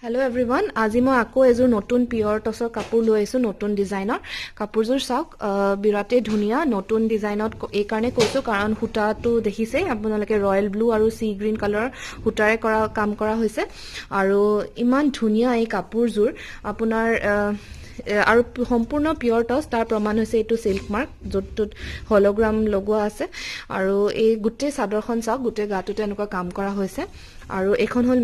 Hello everyone, আজি মই আকৌ এযোৰ নতুন পিয়ৰ টছৰ কাপোৰ লৈ আহিছো নতুন ডিজাইনৰ কাপোৰযোৰ চাওক বিৰাতে ধুনিয়া নতুন ডিজাইনত এই কাৰণে কৈছো কাৰণ হুটাটো দেখিছে আপোনালোকে ৰয়েল ব্লু আৰু সি গ্ৰীন কালাৰ হুটাৰে কাম কৰা হৈছে আৰু ইমান ধুনিয়া এই কাপোৰযোৰ আপোনাৰ আৰু সম্পূৰ্ণ পিয়ৰ টছ তাৰ প্ৰমাণ হৈছে এটো সিল্ক মাৰ্ক য'ত হলোগ্ৰাম লগোৱা আছে আৰু এই গুটে চাদৰখন চাওক গুটে গাটোতে এনেকুৱা কাম কৰা হৈছে আৰু এখন হল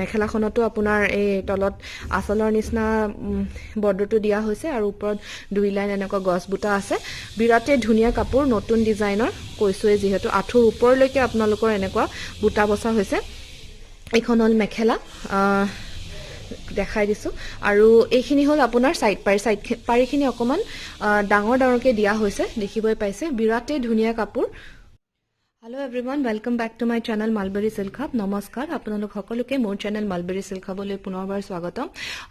মেখেলাখনতো আপোনাৰ এই তলত আসলৰ নিচিনা বৰ্ডৰটো দিয়া হৈছে আৰু ওপৰত দুই লাইন এনেকুৱা গছ বুটা আছে বিৰাতে ধুনিয়া কাপোৰ নতুন ডিজাইনৰ কৈছোৱে যিহেতু আঠুৰ ওপৰলৈকে আপোনালোকৰ এনেকুৱা বুটা বসা হৈছে এখন হল মেখেলা দেখাই দিছো আৰু এইখিনি হল আপোনাৰ সাইড পাৰিখিনি অকমান ডাঙৰকে দিয়া হৈছে দেখিবই পাইছে বিৰাতে ধুনিয়া কাপোৰ Hello everyone, welcome back to my channel Mulberry Silk Hub. নমস্কাৰ আপোনালোক সকলোকে মোৰ চেনেল Mulberry Silk Hub লৈ পুনৰবাৰ স্বাগতম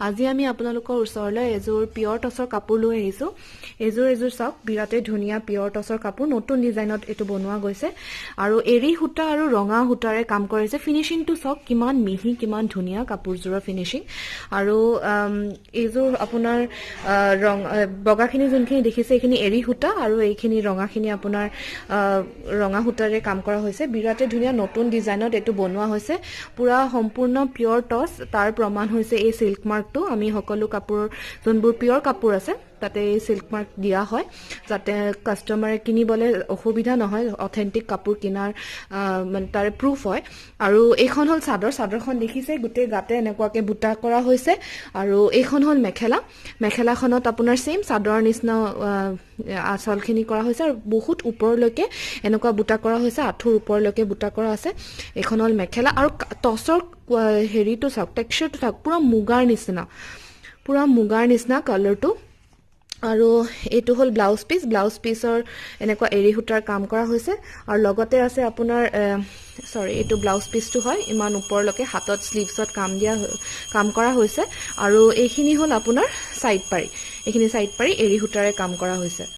আজি আমি আপোনালোকৰ ওচৰলৈ এযোৰ পিয়ৰ টছৰ কাপোৰ লৈ আহিছো এযোৰ চাওক বিৰাতে ধুনিয়া পিয়ৰ টছৰ কাপোৰ নতুন ডিজাইনত এটো বনোৱা গৈছে আৰু এৰি হুটা আৰু ৰঙা হুটাৰে কাম কৰিছে ফিনিশিংটো চাওক কিমান মিহি কিমান ধুনিয়া কাপোৰযোৰৰ ফিনিশিং আৰু এযোৰ আপোনাৰ ৰং বগাখিনি যোনখিনি দেখিছে এইখিনি এৰি হুটা আৰু এইখিনি ৰঙাখিনি আপোনাৰ ৰঙা হুটাৰে কাম কৰা হৈছে বিৰাতে ধুনিয়া নতুন ডিজাইনত এটো বনোৱা হৈছে পুৰা সম্পূৰ্ণ পিয়ৰ টছ তাৰ প্ৰমাণ হৈছে এই সিল্ক মাৰ্কটো আমি সকলো কাপোৰ যোনবোৰ পিয়ৰ কাপোৰ আছে তাতে এই সিল্ক মাৰ্ক দিয়া হয় যাতে কাস্টমাৰে কিনিবলে অসুবিধা নহয় অথেন্টিক কাপোৰ কিনাৰ মানে তাৰ প্ৰুফ হয় আৰু এইখন হল চাদৰখন দেখিছে গুটে গাতে এনেকুৱাকে বুটা কৰা হৈছে আৰু এইখন হল মেখেলাখনত আপোনাৰ সেম চাদৰৰ নিচিনা আঁচলখিনি কৰা হৈছে আৰু বহুত ওপৰলৈকে এনেকুৱা বুটা কৰা হৈছে আঠুৰ ওপৰলৈকে বুটা কৰা আছে এইখন হল মেখেলা আৰু টছৰ হেৰিটো চাওক টেক্সচাৰটো চাওক পুৰা মুগাৰ নিচিনা কালাৰটো আৰু এটো হল ব্লাউজ পিছৰ এনেকুৱা এৰি হুটাৰ কাম কৰা হৈছে আৰু লগতে আছে আপোনাৰ এটো ব্লাউজ পিছটো হয় ইমান ওপৰলৈকে হাতত স্লিভছত কাম কৰা হৈছে আৰু এইখিনি হল আপোনাৰ সাইড পাৰি এৰি হুটাৰে কাম কৰা হৈছে